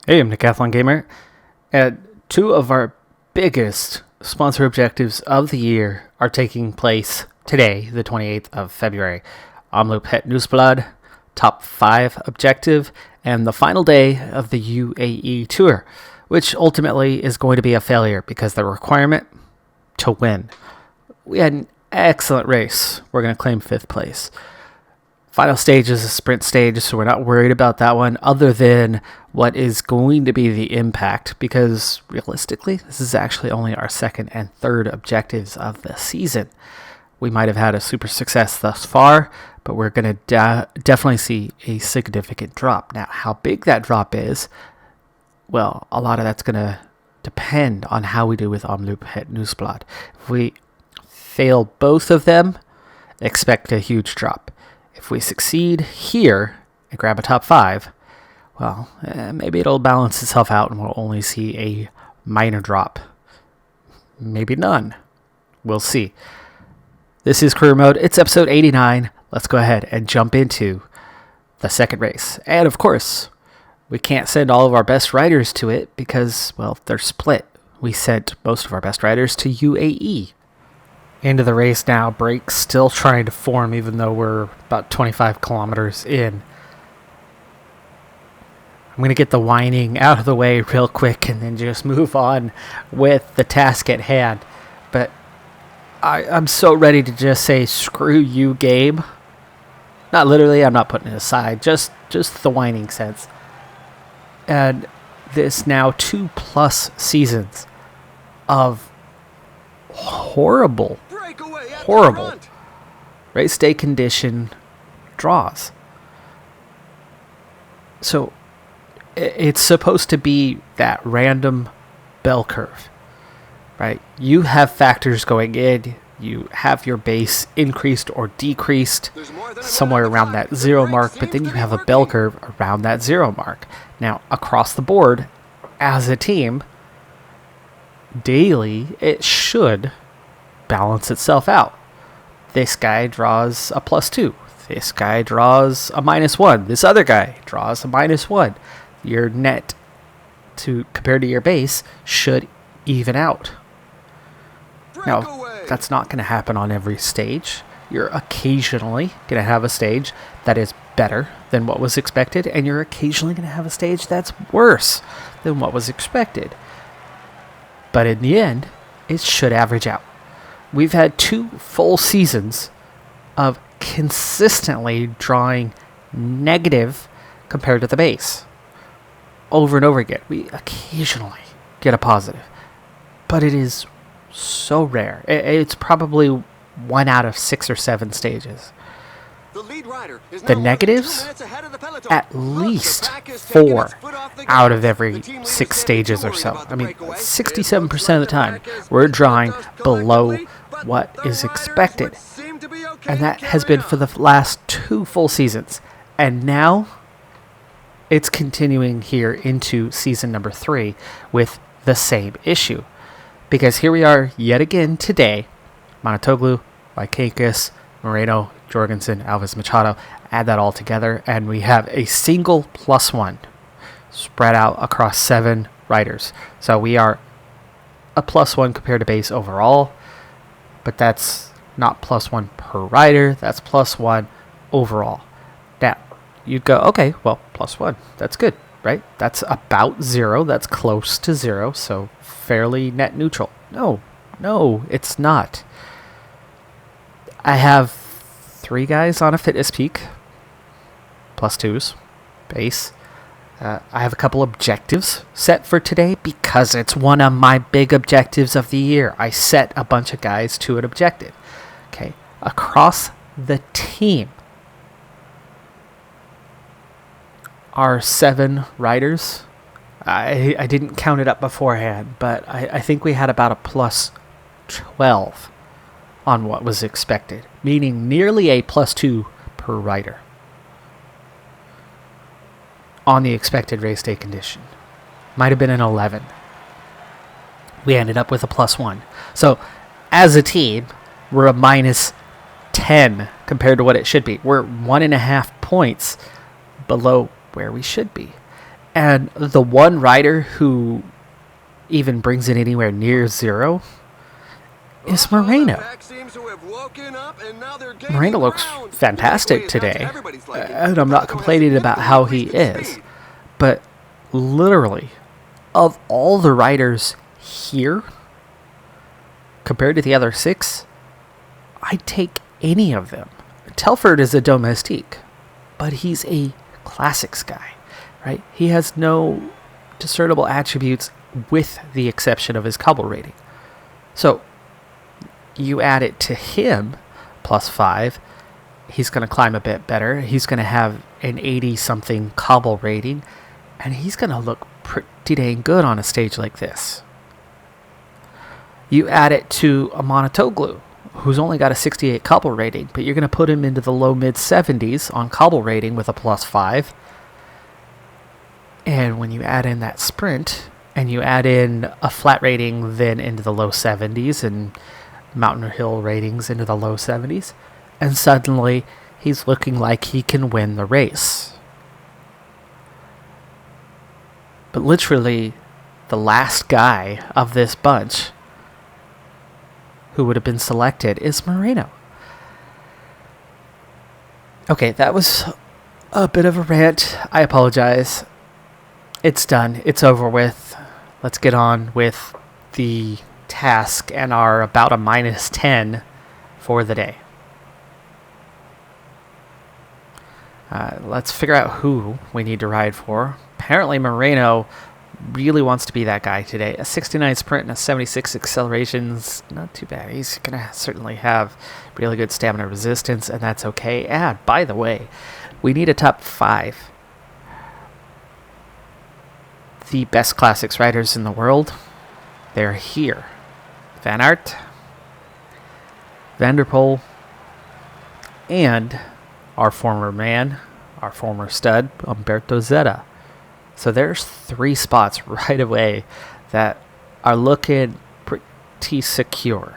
Hey, I'm Decathlon Gamer, and two of our biggest sponsor objectives of the year are taking place today, the 28th of February. Omloop hit Nieuwsblad, top 5 objective, and the final day of the UAE tour, which ultimately is going to be a failure because the requirement to win. We had an excellent race. We're going to claim 5th place. Final stage is a sprint stage, so we're not worried about that one other than what is going to be the impact, because realistically, this is actually only our 2nd and 3rd objectives of the season. We might have had a super success thus far, but we're going to definitely see a significant drop. Now, how big that drop is, well, a lot of that's going to depend on how we do with Omloop at Nieuwsblad. If we fail both of them, expect a huge drop. If we succeed here and grab a top 5, well, maybe it'll balance itself out and we'll only see a minor drop. Maybe none. We'll see. This is Career Mode. It's episode 89. Let's go ahead and jump into the second race. And of course, we can't send all of our best riders to it because, well, they're split. We sent most of our best riders to UAE. Into the race now, brakes still trying to form even though we're about 25 kilometers in. I'm going to get the whining out of the way real quick and then just move on with the task at hand. But I'm so ready to just say, screw you, game. Not literally, I'm not putting it aside, just the whining sense. And this now 2+ seasons of horrible race day condition draws. So it's supposed to be that random bell curve, right? You have factors going in. You have your base increased or decreased somewhere around that 0 mark, but then you have a bell curve around that 0 mark. Now, across the board, as a team, daily, it should balance itself out. This guy draws a +2. This guy draws a -1. This other guy draws a -1. Your net compared to your base should even out. Now, that's not going to happen on every stage. You're occasionally going to have a stage that is better than what was expected, and you're occasionally going to have a stage that's worse than what was expected. But in the end, it should average out. We've had 2 full seasons of consistently drawing negative compared to the base. Over and over again. We occasionally get a positive. But it is so rare. It's probably 1 out of 6 or 7 stages. The negatives, at least 4 out of every 6 stages or so. I mean, 67% of the time, we're drawing below what is expected. And that has been for the last 2 full seasons. And now, it's continuing here into season number 3 with the same issue. Because here we are yet again today. Montoglu, Vaikakis, Moreno, Jorgensen, Alves Machado, add that all together, and we have a single +1 spread out across 7 riders. So we are a +1 compared to base overall, but that's not +1 per rider, that's +1 overall. Now, you'd go, okay, well, +1, that's good, right? That's about 0, that's close to 0, so fairly net neutral. No, it's not. I have 3 guys on a fitness peak, +2s, base. I have a couple objectives set for today because it's one of my big objectives of the year. I set a bunch of guys to an objective. Okay, across the team, our 7 riders, I didn't count it up beforehand, but I think we had about a +12 on what was expected, meaning nearly a +2 per rider on the expected race day condition. Might have been an 11. We ended up with a +1. So, as a team, we're a -10 compared to what it should be. We're 1.5 points below where we should be. And the one rider who even brings it anywhere near zero is Moreno. Moreno looks fantastic today, and I'm not complaining about how he is, but literally, of all the riders here, compared to the other 6, I'd take any of them. Telford is a domestique, but he's a classics guy, right? He has no discernible attributes with the exception of his cobble rating. So you add it to him, +5, he's going to climb a bit better. He's going to have an 80-something cobble rating, and he's going to look pretty dang good on a stage like this. You add it to a Monotoglu, who's only got a 68 cobble rating, but you're going to put him into the low-mid 70s on cobble rating with a +5. And when you add in that sprint, and you add in a flat rating then into the low 70s, and mountain hill ratings into the low 70s, and suddenly he's looking like he can win the race. But literally, the last guy of this bunch who would have been selected is Moreno. Okay, that was a bit of a rant. I apologize. It's done. It's over with. Let's get on with the task and our about a -10 for the day. Let's figure out who we need to ride for. Apparently Moreno really wants to be that guy today. A 69 sprint and a 76 acceleration's not too bad. He's going to certainly have really good stamina resistance, and that's okay. And by the way, we need a top 5. The best classics riders in the world, they're here. Van Aert, Van der Poel, and our former man, our former stud, Umberto Zeta. So there's 3 spots right away that are looking pretty secure.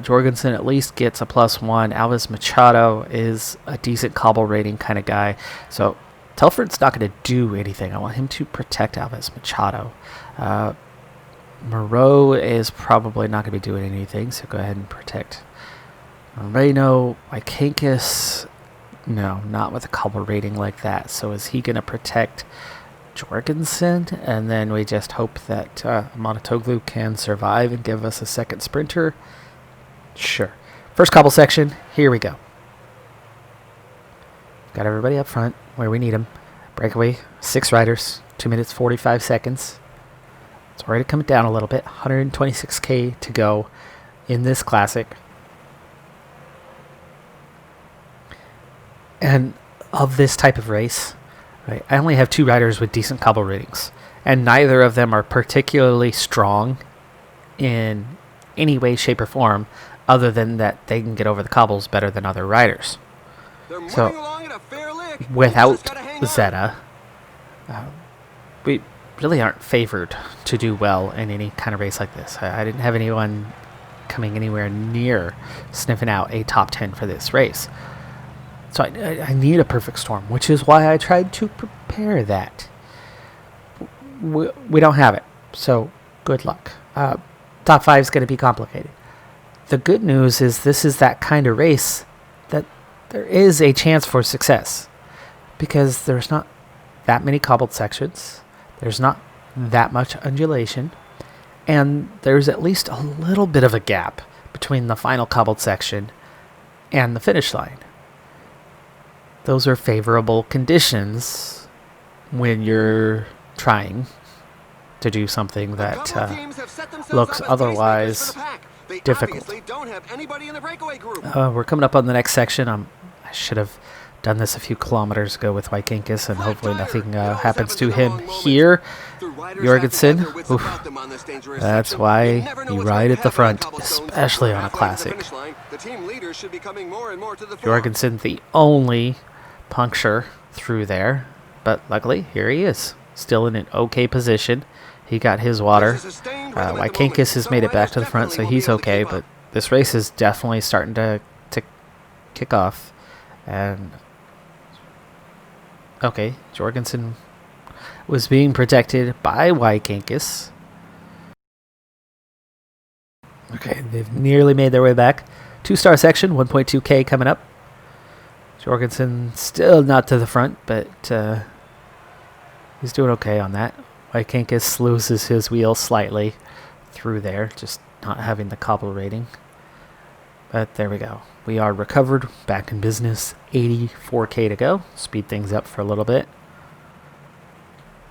Jorgensen at least gets a +1. Alves Machado is a decent cobble rating kind of guy. So Telford's not going to do anything. I want him to protect Alves Machado. Moreau is probably not going to be doing anything, so go ahead and protect Moreno. Wykankis, no, not with a cobble rating like that. So is he going to protect Jorgensen? And then we just hope that Monotoglu can survive and give us a second sprinter. Sure. First cobble section, here we go. Got everybody up front where we need them. Breakaway, 6 riders, 2 minutes 45 seconds. It's already coming down a little bit. 126k to go in this classic. And of this type of race, right, I only have 2 riders with decent cobble ratings, and neither of them are particularly strong in any way, shape, or form, other than that they can get over the cobbles better than other riders. So, without Zeta, we really aren't favored to do well in any kind of race like this. I didn't have anyone coming anywhere near sniffing out a top 10 for this race. So I need a perfect storm, which is why I tried to prepare that. We don't have it, so good luck. Top 5 is going to be complicated. The good news is this is that kind of race that there is a chance for success, because there's not that many cobbled sections, there's not that much undulation, and there's at least a little bit of a gap between the final cobbled section and the finish line. Those are favorable conditions when you're trying to do something that looks otherwise difficult. We're coming up on the next section. I should have done this a few kilometers ago with Wykankis, and hopefully nothing happens to him here. Jorgensen, oof, that's why you ride at the front, especially on a classic. Jorgensen, the only puncture through there, but luckily here he is, still in an okay position. He got his water. Wykankis has made it back to the front, so he's okay, but this race is definitely starting to kick off. And okay, Jorgensen was being protected by Wykinkis. Okay, they've nearly made their way back. 2-star section, 1.2K coming up. Jorgensen still not to the front, but he's doing okay on that. Wykinkis loses his wheel slightly through there, just not having the cobble rating. But there we go. We are recovered, back in business. 84K to go. Speed things up for a little bit.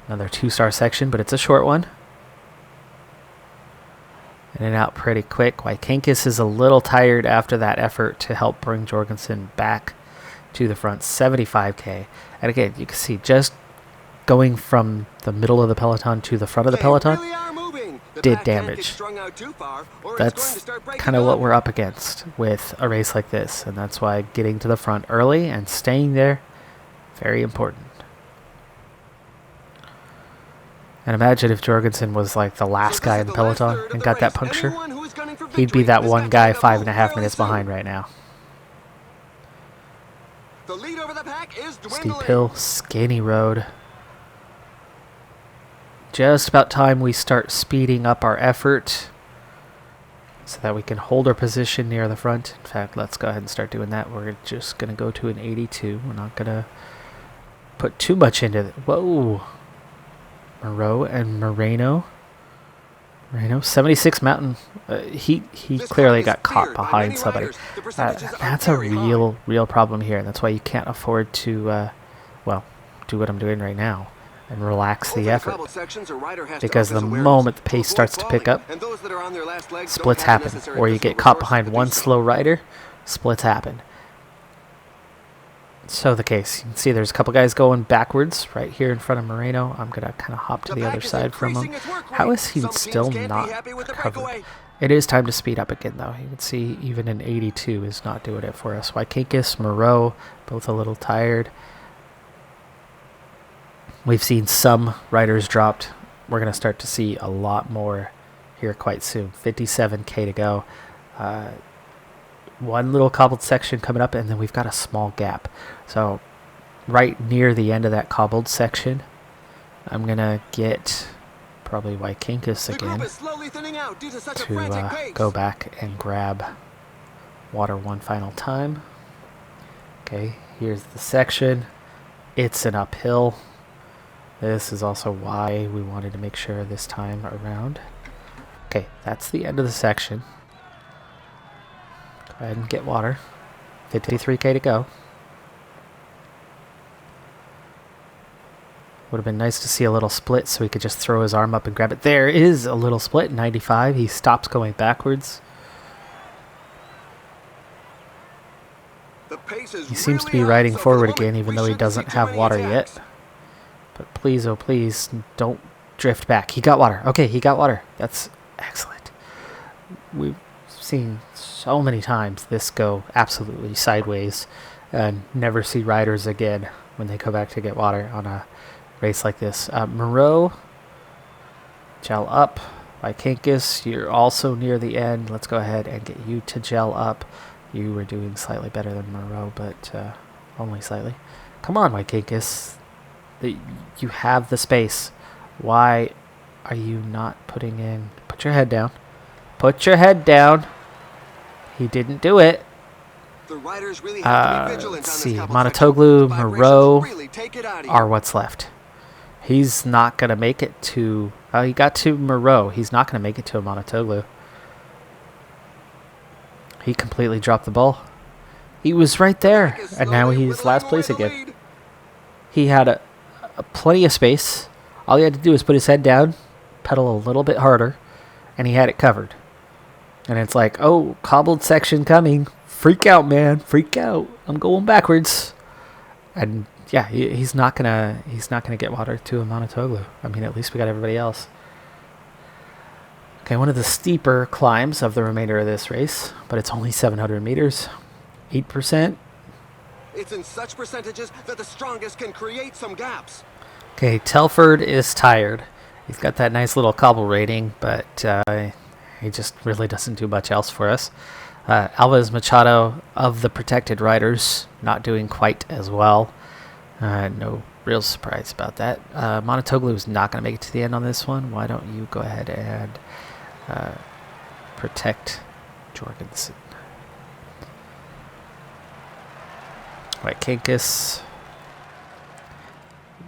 Another 2-star section, but it's a short one. In and out pretty quick. Wykinkis is a little tired after that effort to help bring Jorgensen back to the front. 75K. And again, you can see just going from the middle of the peloton to the front of the peloton did damage. That's kind of what we're up against with a race like this, and that's why getting to the front early and staying there, very important. And imagine if Jorgensen was like the last guy in the peloton and got that puncture. He'd be that one guy 5.5 minutes behind right now. Steep hill, skinny road. Just about time we start speeding up our effort so that we can hold our position near the front. In fact, let's go ahead and start doing that. We're just going to go to an 82. We're not going to put too much into it. Whoa. Moreau and Moreno. 76 Mountain. He clearly got caught behind somebody. That's a real problem here. That's why you can't afford to, do what I'm doing right now and relax the effort. Because the moment the pace starts to pick up, splits happen. Or you get caught behind one slow rider, splits happen. So the case. You can see there's a couple guys going backwards right here in front of Moreno. I'm going to kind of hop to the other side from him. How is he still not recovered? It is time to speed up again, though. You can see even an 82 is not doing it for us. Wykinkis, Moreau, both a little tired. We've seen some riders dropped. We're going to start to see a lot more here quite soon. 57K to go. One little cobbled section coming up, and then we've got a small gap. So right near the end of that cobbled section, I'm going to get probably Wykinkis again to go back and grab water one final time. Okay, here's the section. It's an uphill. This is also why we wanted to make sure this time around. Okay, that's the end of the section. Go ahead and get water. 53K to go. Would have been nice to see a little split so he could just throw his arm up and grab it. There is a little split, 95. He stops going backwards. He seems to be riding forward again, even though he doesn't have water yet. But please, oh please, don't drift back. He got water. Okay, he got water. That's excellent. We've seen so many times this go absolutely sideways and never see riders again when they go back to get water on a race like this. Moreau, gel up. Wykinkis, you're also near the end. Let's go ahead and get you to gel up. You were doing slightly better than Moreau, but only slightly. Come on, Wykinkis. You have the space. Why are you not putting in... Put your head down. Put your head down. He didn't do it. Let's see. Monotoglu, Moreau are what's left. He's not going to make it to... he got to Moreau. He's not going to make it to a Monotoglu. He completely dropped the ball. He was right there, and now he's last place again. He had plenty of space. All he had to do was put his head down, pedal a little bit harder, and he had it covered. And it's like, oh, cobbled section coming. Freak out, man. Freak out. I'm going backwards. And yeah, he's not gonna get water to a Monotoglu. I mean, at least we got everybody else. Okay, one of the steeper climbs of the remainder of this race, but it's only 700 meters. 8%. It's in such percentages that the strongest can create some gaps. Okay, Telford is tired. He's got that nice little cobble rating, but he just really doesn't do much else for us. Alvarez Machado of the protected riders, not doing quite as well. No real surprised about that. Monotoglu is not going to make it to the end on this one. Why don't you go ahead and protect Jorgensen? Right, Kinkus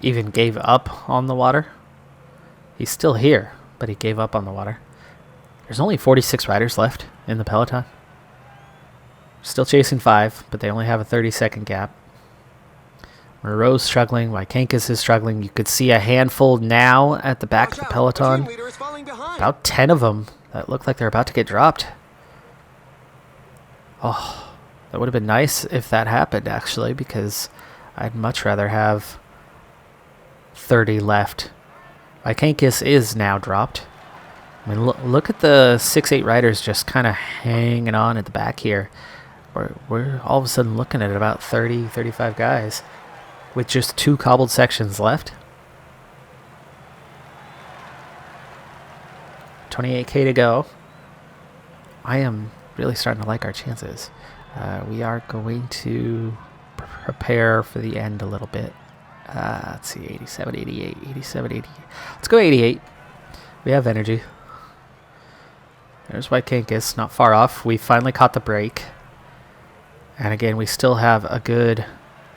even gave up on the water. He's still here, but he gave up on the water. There's only 46 riders left in the peloton. Still chasing 5, but they only have a 30-second gap. Moreau's struggling, Wykankus is struggling. You could see a handful now at the back of the peloton. About 10 of them that look like they're about to get dropped. Oh, that would have been nice if that happened, actually, because I'd much rather have 30 left. Wykankus is now dropped. I mean, look at the 6-8 riders just kind of hanging on at the back here. We're all of a sudden looking at about 30, 35 guys with just 2 cobbled sections left. 28K to go. I am really starting to like our chances. We are going to prepare for the end a little bit. Let's see, 87, 88, 87, 88. Let's go 88. We have energy. There's Wykankus, not far off. We finally caught the break. And again, we still have a good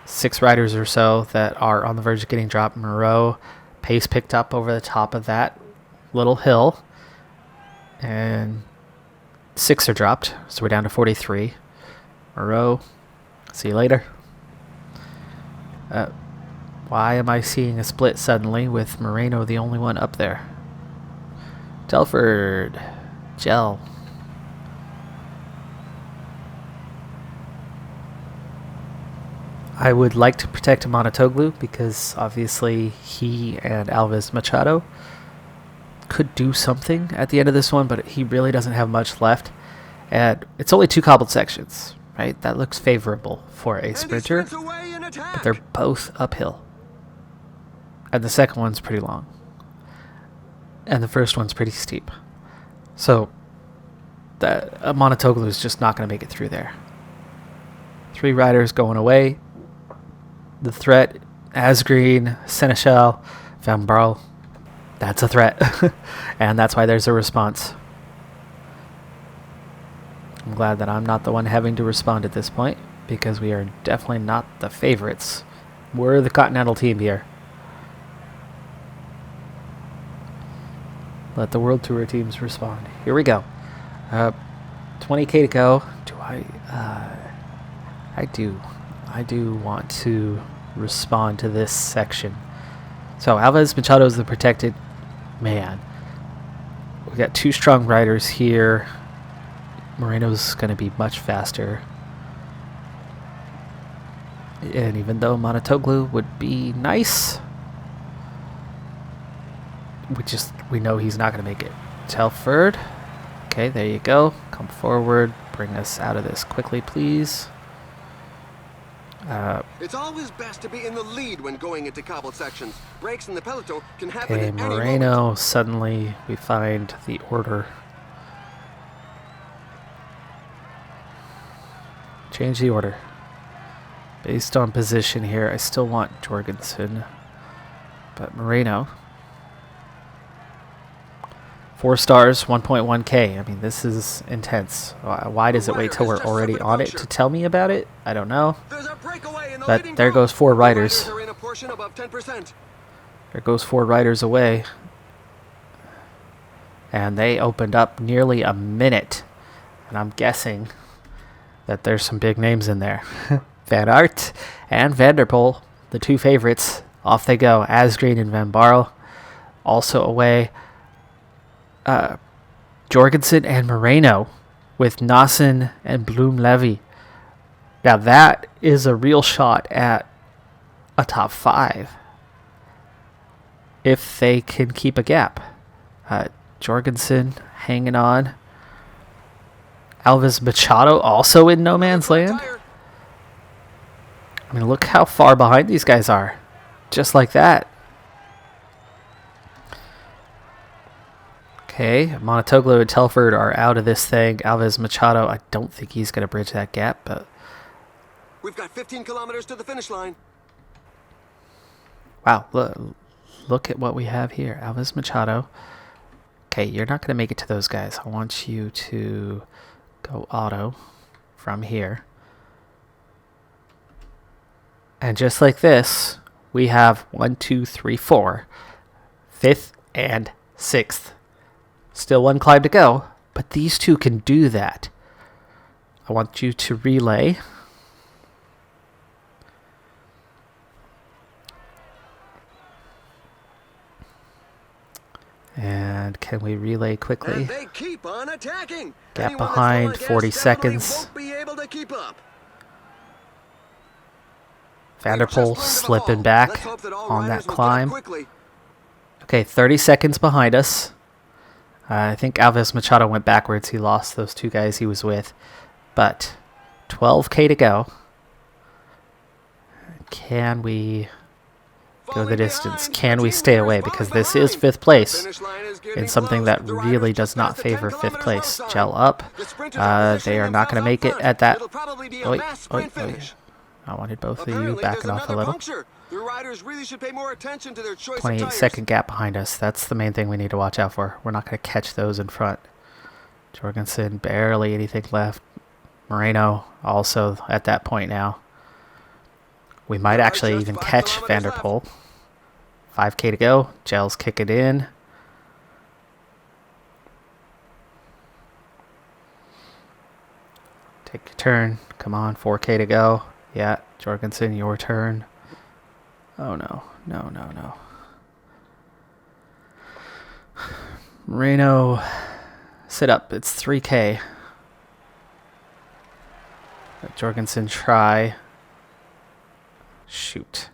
6 riders or so that are on the verge of getting dropped. Moreau, pace picked up over the top of that little hill. And 6 are dropped, so we're down to 43. Moreau, see you later. Why am I seeing a split suddenly with Moreno the only one up there? Telford, Gel. I would like to protect Monotoglu because obviously he and Alves Machado could do something at the end of this one, but he really doesn't have much left. And it's only 2 cobbled sections, right? That looks favorable for a sprinter, but they're both uphill. And the second one's pretty long. And the first one's pretty steep. So that Monotoglu is just not going to make it through there. 3 riders going away. The threat, Asgreen, Seneschal, Van Barl. That's a threat. And that's why there's a response. I'm glad that I'm not the one having to respond at this point, because we are definitely not the favorites. We're the Continental team here. Let the World Tour teams respond. Here we go. 20K to go. I do want to respond to this section. So Alves Machado is the protected man. We got 2 strong riders here. Moreno's going to be much faster. And even though Monotoglu would be nice, we know he's not going to make it. Telford. Okay, there you go. Come forward. Bring us out of this quickly, please. It's always best to be in the lead when going into cobbled sections. Breaks in the peloton can happen Okay, at any Moreno, moment. suddenly we find the order. Change the order. Based on position here, I still want Jorgensen. But Moreno. 4 stars, 1.1K. I mean, this is intense. Why does it wait till we're already on it to tell me about it? I don't know. But there goes 4 riders. There goes 4 riders away. And they opened up nearly a minute. And I'm guessing that there's some big names in there. Van Aert and Van der Poel, the 2 favorites. Off they go. Asgreen and Van Barl also away. Jorgensen and Moreno with Nassen and Bloom-Levy. Now that is a real shot at a top 5 if they can keep a gap. Jorgensen hanging on. Alves Machado also in no man's land. I mean, look how far behind these guys are. Just like that. Okay, Monotoglu and Telford are out of this thing. Alves Machado, I don't think he's going to bridge that gap, but We've got 15 kilometers to the finish line. Wow, look at what we have here. Alves Machado. Okay, you're not going to make it to those guys. I want you to go auto from here. And just like this, we have 1, 2, 3, 4. 5th and 6th. Still one climb to go, but these two can do that. I want you to relay. And can we relay quickly? And they keep on attacking. Gap Anyone that's behind, low on gas 40 definitely seconds. won't be able to keep up. Vanderpool slipping back on that climb. Quickly. Okay, 30 seconds behind us. I think Alves Machado went backwards. He lost those two guys he was with. But 12K to go. Can we go the distance? Can we stay away? Because this is 5th place. In something that really does not favor 5th place. Gel up. They are not going to make it at that. Wait. I wanted both of you backing off a little. 28-second gap behind us. That's the main thing we need to watch out for. We're not going to catch those in front. Jorgensen, barely anything left. Moreno also at that point now. We might actually even catch Vanderpool. 5K to go. Gel's kick it in. Take your turn. Come on, 4K to go. Yeah, Jorgensen, your turn. Oh, no. No. Moreno, sit up. It's 3K. Let Jorgensen try. Shoot.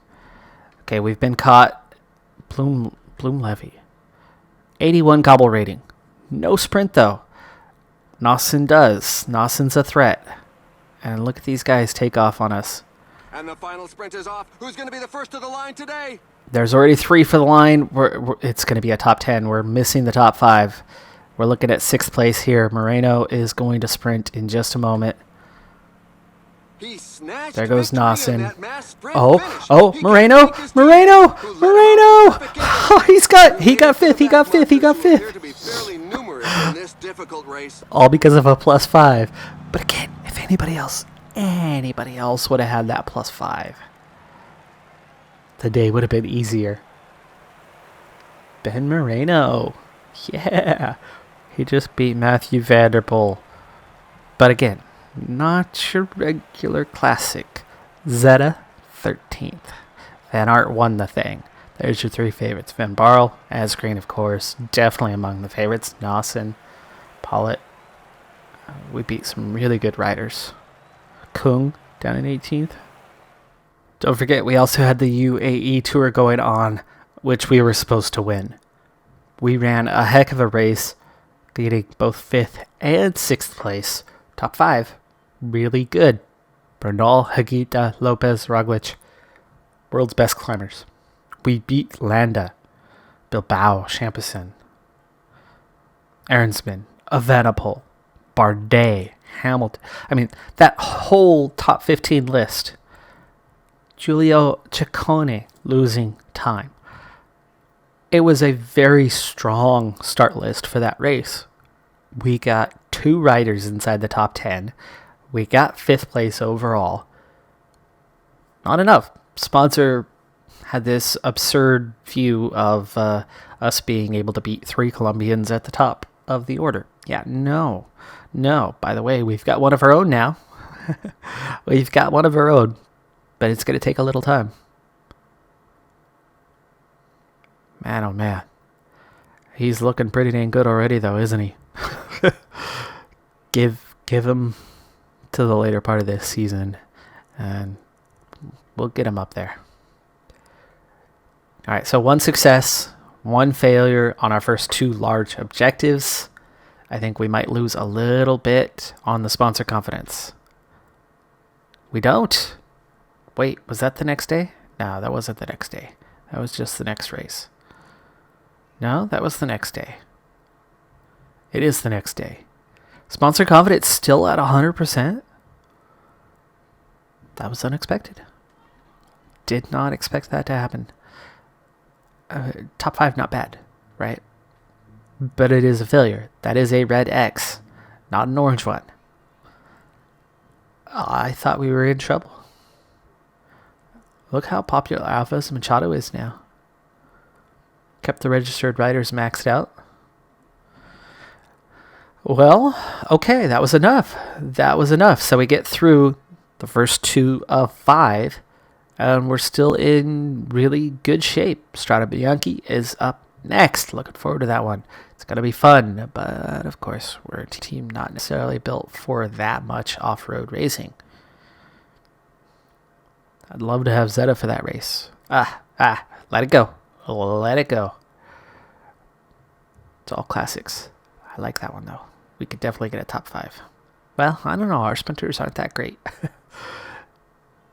Okay, we've been caught. Bloom Levy. 81 gobble rating. No sprint, though. Nawson does. Nawson's a threat. And look at these guys take off on us. And the final sprint is off. Who's going to be the first to the line today? There's already 3 for the line. It's going to be a top 10. We're missing the top 5. We're looking at 6th place here. Moreno is going to sprint in just a moment. There goes Nawson. Oh, Moreno! Oh, he got 5th. All because of a +5. But again, if anybody else would have had that +5, the day would have been easier. Ben Moreno. Yeah. He just beat Matthew Vanderpool. But again, not your regular classic. Zeta 13th. Van Aert won the thing. There's your 3 favorites. Van Barle, Asgreen, of course, definitely among the favorites. Nawson, Pollitt. We beat some really good riders. Kung down in 18th. Don't forget, we also had the UAE Tour going on, which we were supposed to win. We ran a heck of a race, getting both 5th and 6th place. Top 5. Really good. Bernal, Higuita, Lopez, Roglic. World's best climbers. We beat Landa, Bilbao, Champerson, Aaronsman, Evenepoel, Bardet, Hamilton. I mean, that whole top 15 list. Giulio Ciccone losing time. It was a very strong start list for that race. We got 2 riders inside the top 10. We got 5th place overall. Not enough. Sponsor had this absurd view of us being able to beat 3 Colombians at the top of the order. Yeah, no. By the way, we've got one of our own now. We've got one of our own. But it's going to take a little time. Man, oh man. He's looking pretty dang good already, though, isn't he? Give him to the later part of this season, and we'll get him up there. All right, so 1 success, 1 failure on our first 2 large objectives. I think we might lose a little bit on the sponsor confidence. We don't. Wait, was that the next day? No, that wasn't the next day. That was just the next race. No, that was the next day. It is the next day. Sponsor confidence still at 100%? That was unexpected. Did not expect that to happen. top 5, not bad, right? But it is a failure. That is a red X, not an orange one. I thought we were in trouble. Look how popular Alphas Machado is now. Kept the registered riders maxed out. Well, okay, that was enough. That was enough. So we get through the first 2 of 5, and we're still in really good shape. Strada Bianchi is up next. Looking forward to that one. It's going to be fun, but of course, we're a team not necessarily built for that much off-road racing. I'd love to have Zeta for that race. Let it go. Let it go. It's all classics. I like that one, though. We could definitely get a top 5. Well, I don't know. Our sprinters aren't that great.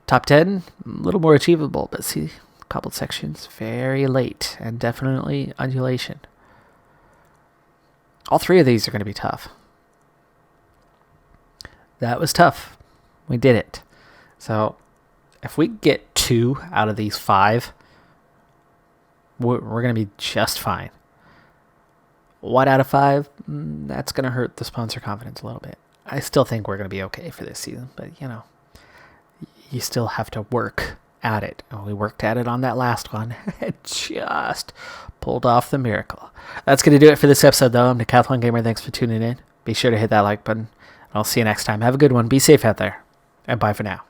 Top 10, a little more achievable, but see, coupled sections, very late, and definitely undulation. All 3 of these are going to be tough. That was tough. We did it. So, if we get 2 out of these 5, we're going to be just fine. 1 out of 5, that's going to hurt the sponsor confidence a little bit. I still think we're going to be okay for this season, but, you still have to work at it. And we worked at it on that last one. It just pulled off the miracle. That's going to do it for this episode, though. I'm Decathlon Gamer. Thanks for tuning in. Be sure to hit that like button. I'll see you next time. Have a good one. Be safe out there. And bye for now.